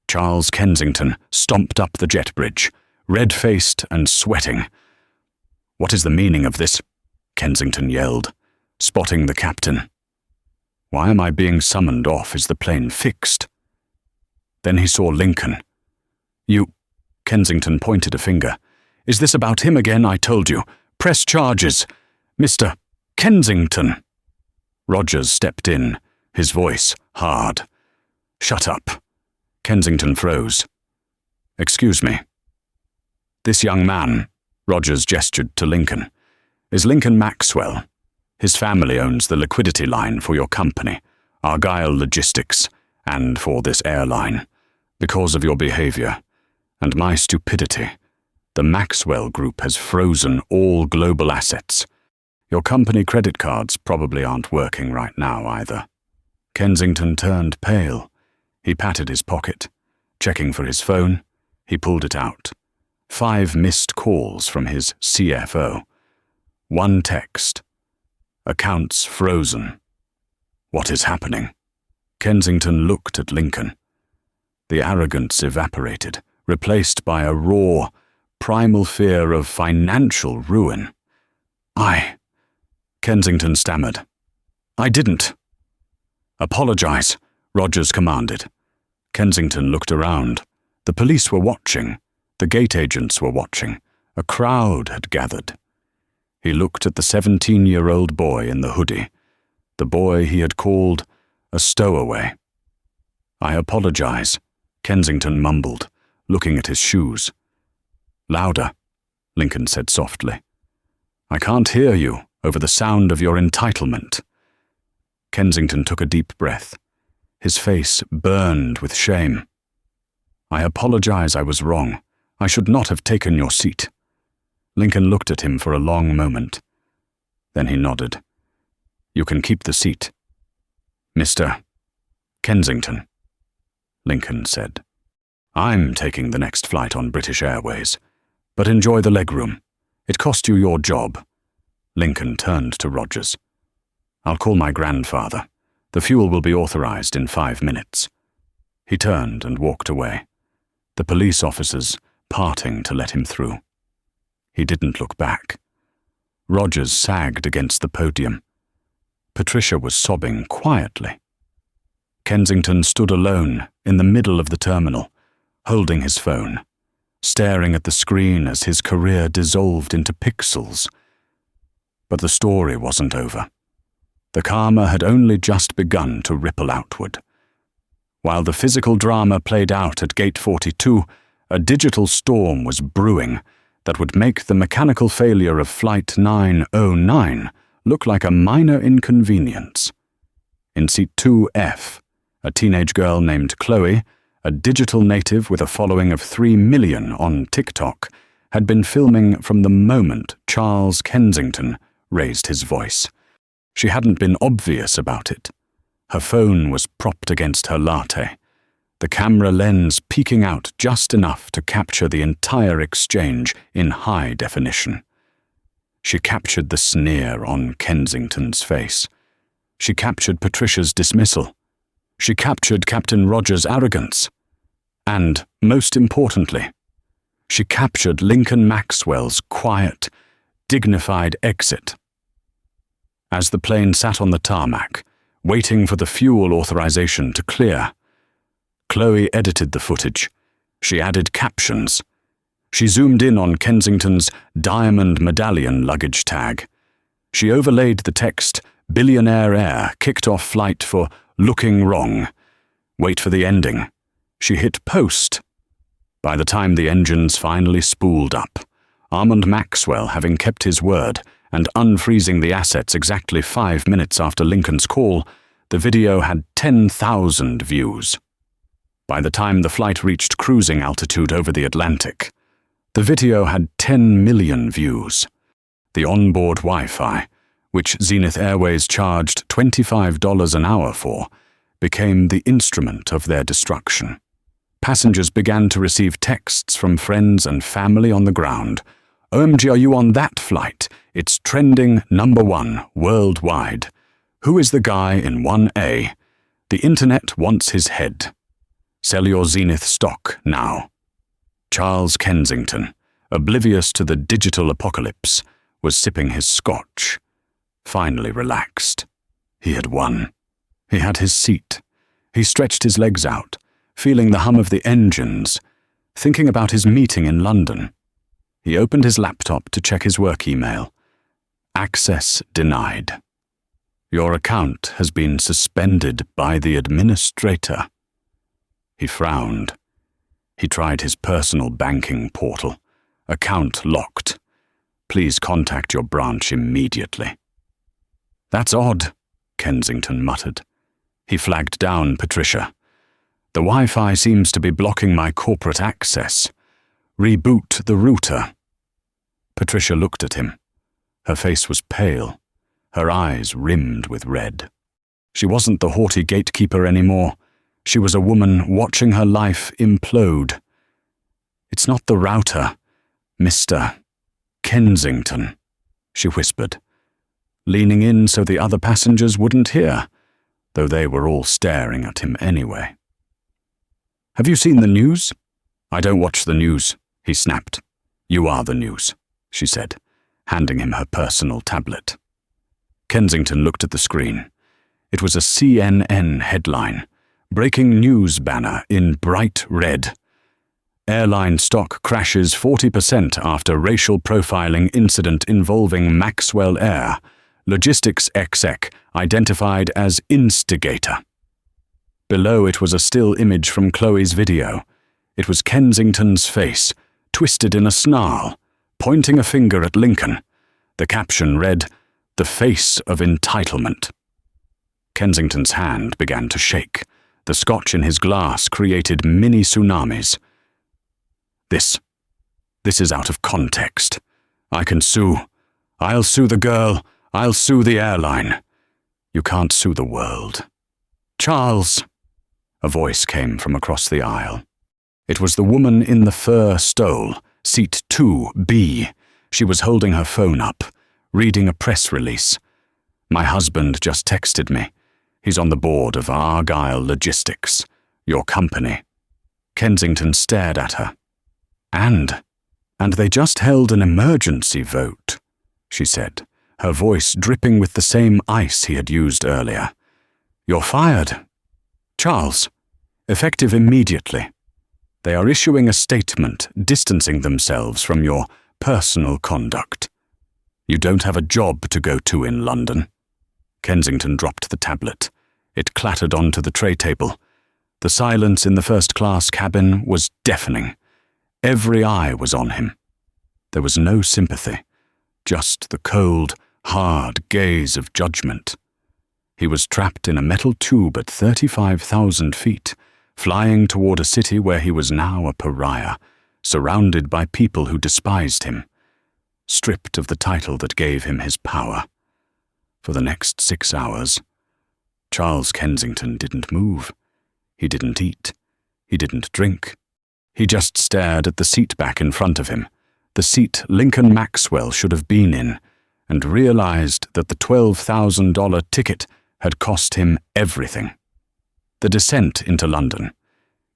Charles Kensington stomped up the jet bridge, red-faced and sweating. "What is the meaning of this?" Kensington yelled. spotting the captain. Why am I being summoned off? Is the plane fixed? Then he saw Lincoln. You... Kensington pointed a finger. Is this about him again? I told you. Press charges. Mr. Kensington. Rogers stepped in, his voice hard. Shut up. Kensington froze. Excuse me. This young man, Rogers gestured to Lincoln, is Lincoln Maxwell. His family owns the liquidity line for your company, Argyle Logistics, and for this airline. Because of your behavior and my stupidity, the Maxwell Group has frozen all global assets. Your company credit cards probably aren't working right now either. Kensington turned pale. He patted his pocket. Checking for his phone, he pulled it out. 5 missed calls from his CFO. 1 text. Accounts frozen. What is happening? Kensington looked at Lincoln. The arrogance evaporated, replaced by a raw, primal fear of financial ruin. Kensington stammered. I didn't. Apologize, Rogers commanded. Kensington looked around. The police were watching. The gate agents were watching. A crowd had gathered. He looked at the 17-year-old boy in the hoodie, the boy he had called a stowaway. I apologize, Kensington mumbled, looking at his shoes. Louder, Lincoln said softly. I can't hear you over the sound of your entitlement. Kensington took a deep breath. His face burned with shame. I apologize, I was wrong. I should not have taken your seat. Lincoln looked at him for a long moment. Then he nodded. You can keep the seat. Mr. Kensington, Lincoln said. I'm taking the next flight on British Airways, but enjoy the legroom. It cost you your job. Lincoln turned to Rogers. I'll call my grandfather. The fuel will be authorized in 5 minutes. He turned and walked away, the police officers parting to let him through. He didn't look back. Rogers sagged against the podium. Patricia was sobbing quietly. Kensington stood alone in the middle of the terminal, holding his phone, staring at the screen as his career dissolved into pixels. But the story wasn't over. The karma had only just begun to ripple outward. While the physical drama played out at Gate 42, a digital storm was brewing that would make the mechanical failure of Flight 909 look like a minor inconvenience. In Seat 2F, a teenage girl named Chloe, a digital native with a following of 3 million on TikTok, had been filming from the moment Charles Kensington raised his voice. She hadn't been obvious about it. Her phone was propped against her latte, the camera lens peeking out just enough to capture the entire exchange in high definition. She captured the sneer on Kensington's face. She captured Patricia's dismissal. She captured Captain Rogers' arrogance. And, most importantly, she captured Lincoln Maxwell's quiet, dignified exit. As the plane sat on the tarmac, waiting for the fuel authorization to clear, Chloe edited the footage. She added captions. She zoomed in on Kensington's diamond medallion luggage tag. She overlaid the text, "Billionaire Air kicked off flight for looking wrong. Wait for the ending." She hit post. By the time the engines finally spooled up, Armand Maxwell, having kept his word and unfreezing the assets exactly 5 minutes after Lincoln's call, the video had 10,000 views. By the time the flight reached cruising altitude over the Atlantic, the video had 10 million views. The onboard Wi-Fi, which Zenith Airways charged $25 an hour for, became the instrument of their destruction. Passengers began to receive texts from friends and family on the ground. "OMG, are you on that flight? It's trending #1 worldwide. Who is the guy in 1A? The internet wants his head. Sell your Zenith stock now." Charles Kensington, oblivious to the digital apocalypse, was sipping his scotch. finally relaxed. He had won. He had his seat. He stretched his legs out, feeling the hum of the engines, thinking about his meeting in London. He opened his laptop to check his work email. Access denied. Your account has been suspended by the administrator. He frowned. He tried his personal banking portal. Account locked. Please contact your branch immediately. That's odd, Kensington muttered. He flagged down Patricia. The Wi-Fi seems to be blocking my corporate access. Reboot the router. Patricia looked at him. Her face was pale, her eyes rimmed with red. She wasn't the haughty gatekeeper anymore. She was a woman watching her life implode. It's not the router, Mr. Kensington, she whispered, leaning in so the other passengers wouldn't hear, though they were all staring at him anyway. Have you seen the news? I don't watch the news, he snapped. You are the news, she said, handing him her personal tablet. Kensington looked at the screen. It was a CNN headline, breaking news banner in bright red. Airline stock crashes 40% after racial profiling incident involving Maxwell Air. Logistics exec identified as instigator. Below it was a still image from Chloe's video. It was Kensington's face, twisted in a snarl, pointing a finger at Lincoln. The caption read, "The face of entitlement." Kensington's hand began to shake. The scotch in his glass created mini tsunamis. This is out of context. I can sue. I'll sue the girl. I'll sue the airline. You can't sue the world. Charles! A voice came from across the aisle. It was the woman in the fur stole, seat 2B. She was holding her phone up, reading a press release. My husband just texted me. He's on the board of Argyle Logistics, your company. Kensington stared at her. And they just held an emergency vote, she said, her voice dripping with the same ice he had used earlier. You're fired. Charles, effective immediately. They are issuing a statement distancing themselves from your personal conduct. You don't have a job to go to in London. Kensington dropped the tablet. It clattered onto the tray table. The silence in the first-class cabin was deafening. Every eye was on him. There was no sympathy, just the cold, hard gaze of judgment. He was trapped in a metal tube at 35,000 feet, flying toward a city where he was now a pariah, surrounded by people who despised him, stripped of the title that gave him his power. For the next 6 hours, Charles Kensington didn't move. He didn't eat. He didn't drink. He just stared at the seat back in front of him, the seat Lincoln Maxwell should have been in, and realized that the $12,000 ticket had cost him everything. The descent into London.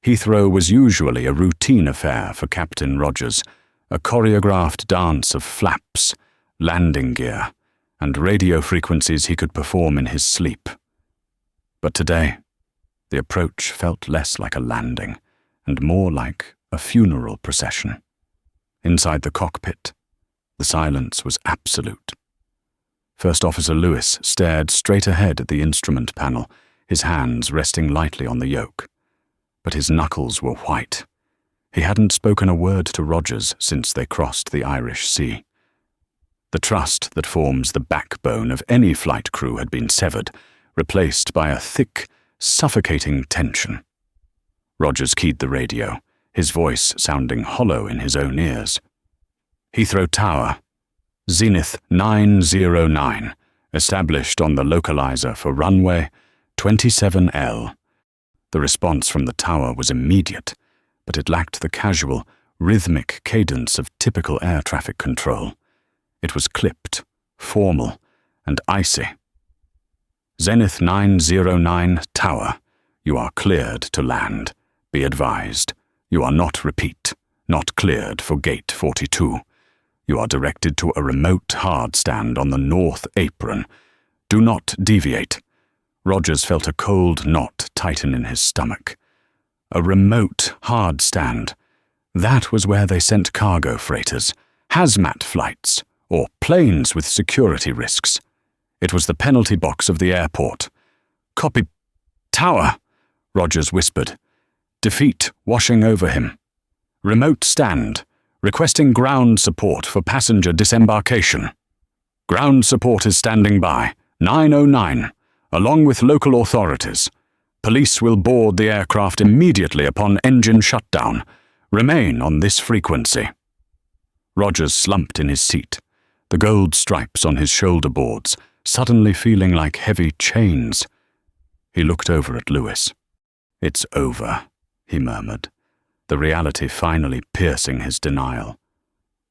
Heathrow was usually a routine affair for Captain Rogers, a choreographed dance of flaps, landing gear, and radio frequencies he could perform in his sleep. But today, the approach felt less like a landing and more like a funeral procession. Inside the cockpit, the silence was absolute. First Officer Lewis stared straight ahead at the instrument panel, his hands resting lightly on the yoke. But his knuckles were white. He hadn't spoken a word to Rogers since they crossed the Irish Sea. The trust that forms the backbone of any flight crew had been severed, replaced by a thick, suffocating tension. Rogers keyed the radio, his voice sounding hollow in his own ears. Heathrow Tower, Zenith 909, established on the localizer for runway 27L. The response from the tower was immediate, but it lacked the casual, rhythmic cadence of typical air traffic control. It was clipped, formal, and icy. Zenith 909 Tower, you are cleared to land. Be advised, you are not cleared for Gate 42. You are directed to a remote hard stand on the north apron. Do not deviate." Rogers felt a cold knot tighten in his stomach. A remote hard stand. That was where they sent cargo freighters, hazmat flights, or planes with security risks. It was the penalty box of the airport. "Copy. Tower," Rogers whispered. Defeat washing over him. "Remote stand. Requesting ground support for passenger disembarkation." "Ground support is standing by. 909, along with local authorities. Police will board the aircraft immediately upon engine shutdown. Remain on this frequency." Rogers slumped in his seat, the gold stripes on his shoulder boards suddenly feeling like heavy chains. He looked over at Lewis. "It's over," he murmured, the reality finally piercing his denial.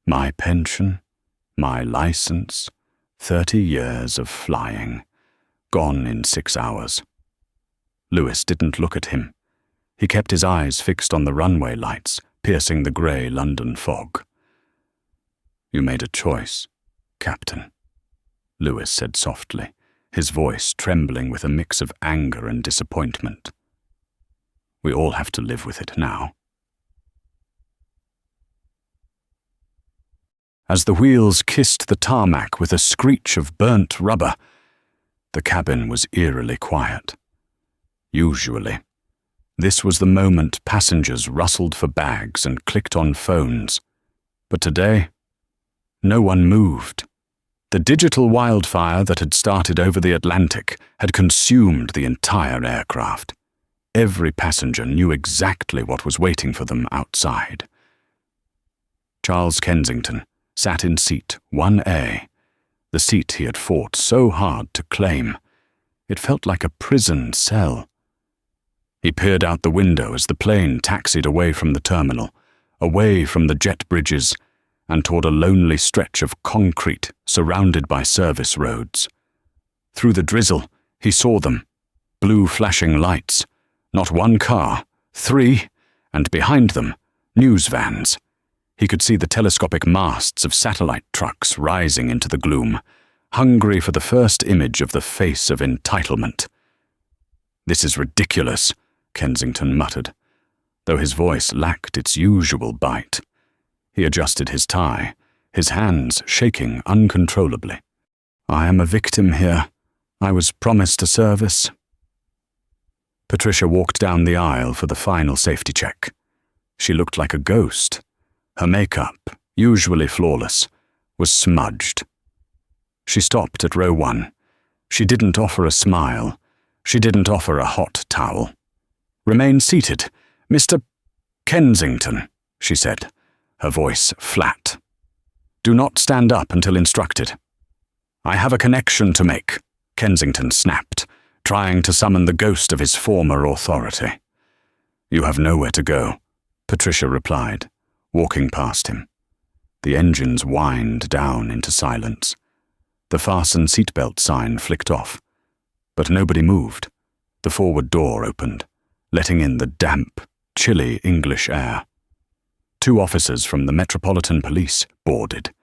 "My pension, my license, 30 years of flying, gone in 6 hours." Lewis didn't look at him. He kept his eyes fixed on the runway lights, piercing the grey London fog. "You made a choice, Captain," Lewis said softly, his voice trembling with a mix of anger and disappointment. "We all have to live with it now." As the wheels kissed the tarmac with a screech of burnt rubber, the cabin was eerily quiet. Usually, this was the moment passengers rustled for bags and clicked on phones. But today, no one moved. The digital wildfire that had started over the Atlantic had consumed the entire aircraft. Every passenger knew exactly what was waiting for them outside. Charles Kensington sat in seat 1A, the seat he had fought so hard to claim. It felt like a prison cell. He peered out the window as the plane taxied away from the terminal, away from the jet bridges, and toward a lonely stretch of concrete surrounded by service roads. Through the drizzle, he saw them, blue flashing lights, not one car, 3, and behind them, news vans. He could see the telescopic masts of satellite trucks rising into the gloom, hungry for the first image of the face of entitlement. "This is ridiculous," Kensington muttered, though his voice lacked its usual bite. He adjusted his tie, his hands shaking uncontrollably. "I am a victim here. I was promised a service." Patricia walked down the aisle for the final safety check. She looked like a ghost. Her makeup, usually flawless, was smudged. She stopped at row 1. She didn't offer a smile. She didn't offer a hot towel. "Remain seated, Mr. Kensington," she said, her voice flat. "Do not stand up until instructed." "I have a connection to make," Kensington snapped, trying to summon the ghost of his former authority. "You have nowhere to go," Patricia replied, walking past him. The engines whined down into silence. The fasten seatbelt sign flicked off, but nobody moved. The forward door opened, letting in the damp, chilly English air. 2 officers from the Metropolitan Police boarded.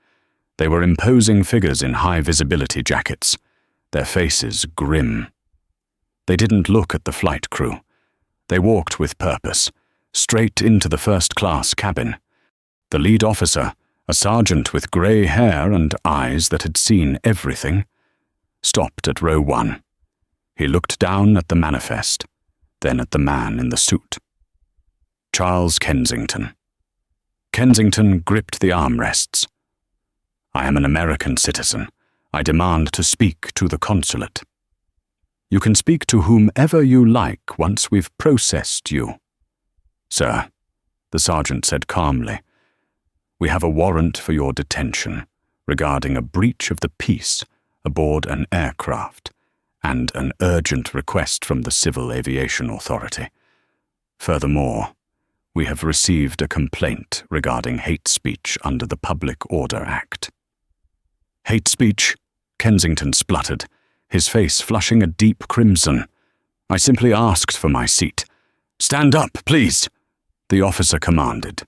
They were imposing figures in high-visibility jackets, their faces grim. They didn't look at the flight crew. They walked with purpose, straight into the first-class cabin. The lead officer, a sergeant with grey hair and eyes that had seen everything, stopped at row 1. He looked down at the manifest, then at the man in the suit. Charles Kensington. Kensington gripped the armrests. "I am an American citizen. I demand to speak to the consulate." "You can speak to whomever you like once we've processed you." "Sir," the sergeant said calmly, "we have a warrant for your detention regarding a breach of the peace aboard an aircraft and an urgent request from the Civil Aviation Authority. Furthermore, we have received a complaint regarding hate speech under the Public Order Act." "Hate speech?" Kensington spluttered, his face flushing a deep crimson. "I simply asked for my seat." "Stand up, please," the officer commanded.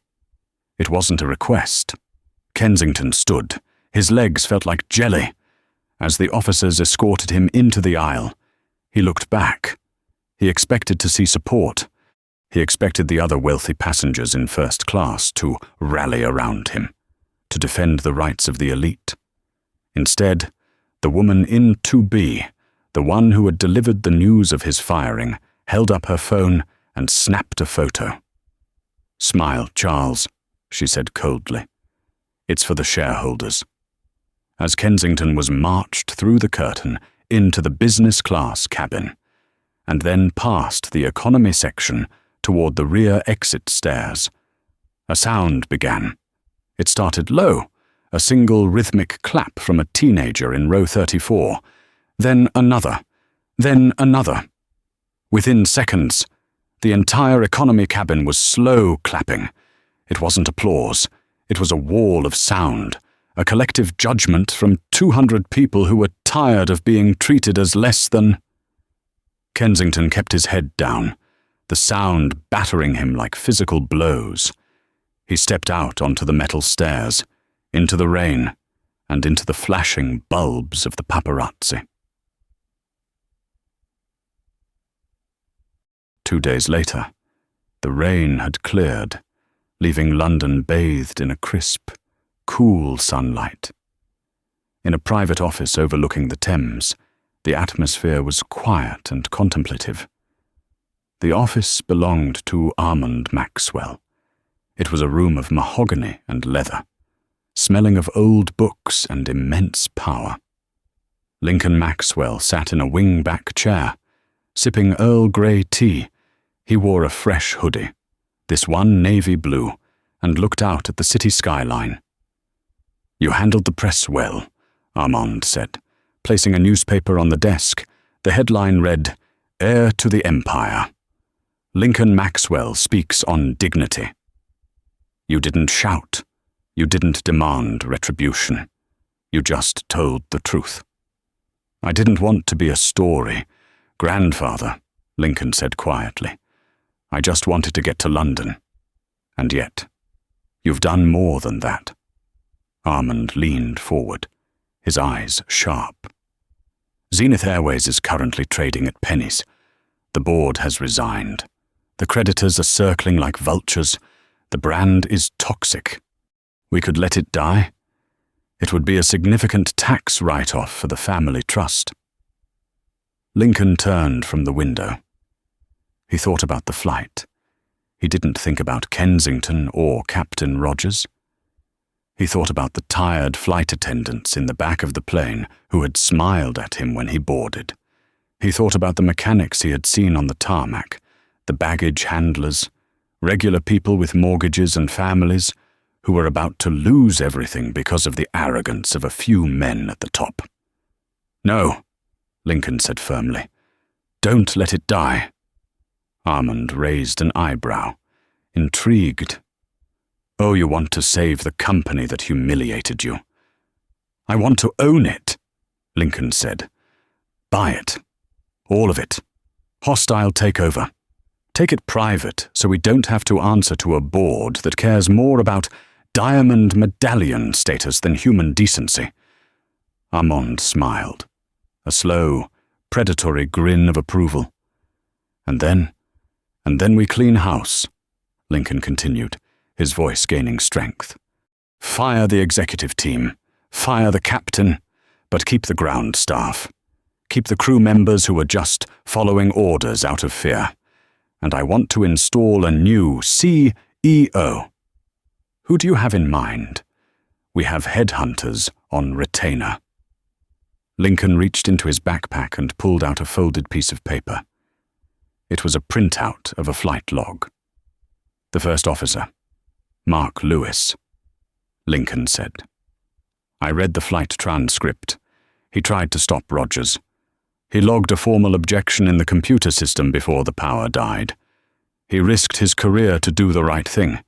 It wasn't a request. Kensington stood. His legs felt like jelly. As the officers escorted him into the aisle, he looked back. He expected to see support. He expected the other wealthy passengers in first class to rally around him, to defend the rights of the elite. Instead, the woman in 2B, the one who had delivered the news of his firing, held up her phone and snapped a photo. "Smile, Charles," she said coldly. "It's for the shareholders." As Kensington was marched through the curtain into the business class cabin, and then past the economy section toward the rear exit stairs, a sound began. It started low, a single rhythmic clap from a teenager in row 34, then another, then another. Within seconds, the entire economy cabin was slow clapping. It wasn't applause. It was a wall of sound, a collective judgment from 200 people who were tired of being treated as less than. Kensington kept his head down, the sound battering him like physical blows. He stepped out onto the metal stairs, into the rain, and into the flashing bulbs of the paparazzi. 2 days later, the rain had cleared, leaving London bathed in a crisp, cool sunlight. In a private office overlooking the Thames, the atmosphere was quiet and contemplative. The office belonged to Armand Maxwell. It was a room of mahogany and leather, smelling of old books and immense power. Lincoln Maxwell sat in a wing-back chair, sipping Earl Grey tea. He wore a fresh hoodie, this one navy blue, and looked out at the city skyline. "You handled the press well," Armand said, placing a newspaper on the desk. The headline read, "Heir to the Empire. Lincoln Maxwell speaks on dignity." "You didn't shout. You didn't demand retribution. You just told the truth." "I didn't want to be a story, grandfather," Lincoln said quietly. "I just wanted to get to London. And yet, you've done more than that." Armand leaned forward, his eyes sharp. "Zenith Airways is currently trading at pennies. The board has resigned. The creditors are circling like vultures. The brand is toxic. We could let it die. It would be a significant tax write-off for the family trust." Lincoln turned from the window. He thought about the flight. He didn't think about Kensington or Captain Rogers. He thought about the tired flight attendants in the back of the plane who had smiled at him when he boarded. He thought about the mechanics he had seen on the tarmac, the baggage handlers, regular people with mortgages and families who were about to lose everything because of the arrogance of a few men at the top. "No," Lincoln said firmly. "Don't let it die." Armand raised an eyebrow, intrigued. "Oh, you want to save the company that humiliated you." "I want to own it," Lincoln said. "Buy it. All of it. Hostile takeover. Take it private so we don't have to answer to a board that cares more about diamond medallion status than human decency." Armand smiled, a slow, predatory grin of approval. And then we clean house," Lincoln continued, his voice gaining strength. "Fire the executive team, fire the captain, but keep the ground staff. Keep the crew members who are just following orders out of fear. And I want to install a new CEO. Who do you have in mind? We have headhunters on retainer." Lincoln reached into his backpack and pulled out a folded piece of paper. It was a printout of a flight log. "The first officer, Mark Lewis," Lincoln said. "I read the flight transcript. He tried to stop Rogers. He logged a formal objection in the computer system before the power died. He risked his career to do the right thing,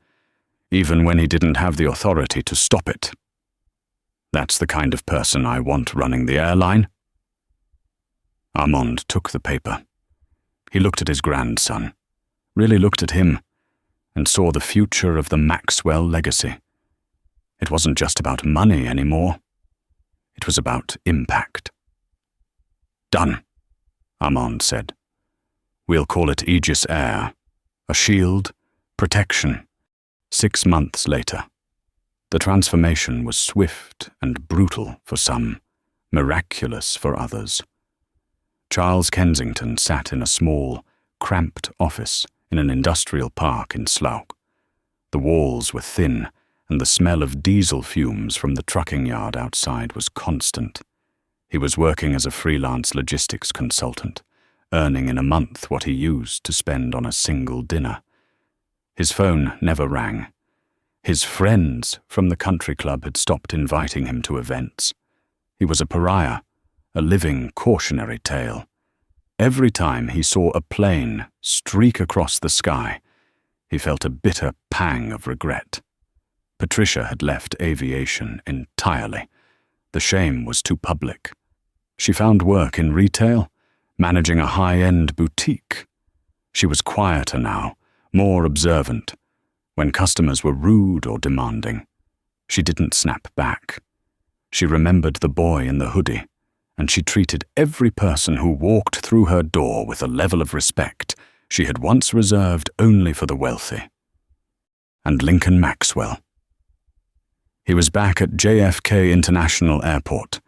even when he didn't have the authority to stop it. That's the kind of person I want running the airline." Armand took the paper. He looked at his grandson, really looked at him, and saw the future of the Maxwell legacy. It wasn't just about money anymore. It was about impact. "Done," Armand said. "We'll call it Aegis Air. A shield, protection." 6 months later, the transformation was swift and brutal for some, miraculous for others. Charles Kensington sat in a small, cramped office in an industrial park in Slough. The walls were thin, and the smell of diesel fumes from the trucking yard outside was constant. He was working as a freelance logistics consultant, earning in a month what he used to spend on a single dinner. His phone never rang. His friends from the country club had stopped inviting him to events. He was a pariah, a living cautionary tale. Every time he saw a plane streak across the sky, he felt a bitter pang of regret. Patricia had left aviation entirely. The shame was too public. She found work in retail, managing a high-end boutique. She was quieter now, more observant. When customers were rude or demanding, she didn't snap back. She remembered the boy in the hoodie, and she treated every person who walked through her door with a level of respect she had once reserved only for the wealthy. And Lincoln Maxwell. He was back at JFK International Airport.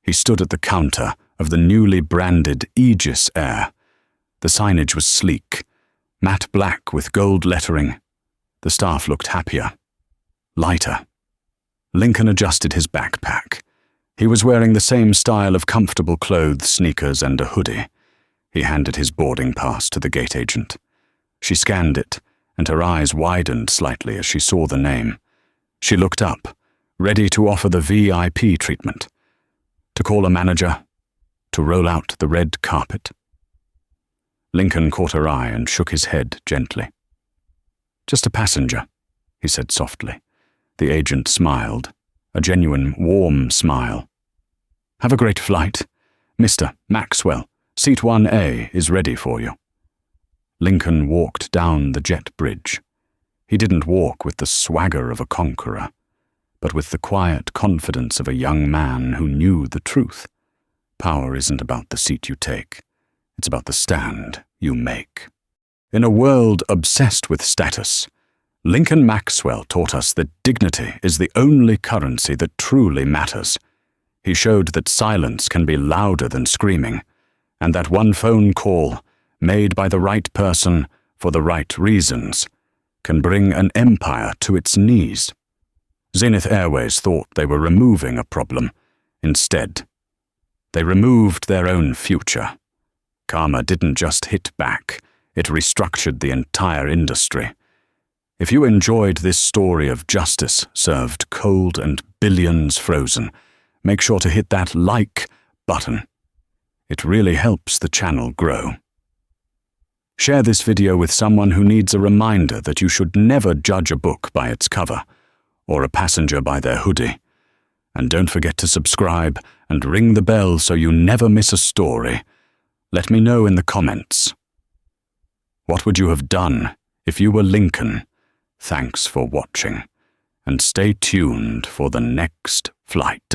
He stood at the counter of the newly branded Aegis Air. The signage was sleek, matte black with gold lettering. The staff looked happier, lighter. Lincoln adjusted his backpack. He was wearing the same style of comfortable clothes, sneakers, and a hoodie. He handed his boarding pass to the gate agent. She scanned it, and her eyes widened slightly as she saw the name. She looked up, ready to offer the VIP treatment, to call a manager, to roll out the red carpet. Lincoln caught her eye and shook his head gently. "Just a passenger," he said softly. The agent smiled, a genuine, warm smile. "Have a great flight. Mr. Maxwell, seat 1A is ready for you." Lincoln walked down the jet bridge. He didn't walk with the swagger of a conqueror, but with the quiet confidence of a young man who knew the truth. Power isn't about the seat you take. It's about the stand you make. In a world obsessed with status, Lincoln Maxwell taught us that dignity is the only currency that truly matters. He showed that silence can be louder than screaming, and that one phone call, made by the right person for the right reasons, can bring an empire to its knees. Zenith Airways thought they were removing a problem. Instead, they removed their own future. Karma didn't just hit back, it restructured the entire industry. If you enjoyed this story of justice served cold and billions frozen, make sure to hit that like button. It really helps the channel grow. Share this video with someone who needs a reminder that you should never judge a book by its cover, or a passenger by their hoodie. And don't forget to subscribe and ring the bell so you never miss a story. Let me know in the comments. What would you have done if you were Lincoln? Thanks for watching, and stay tuned for the next flight.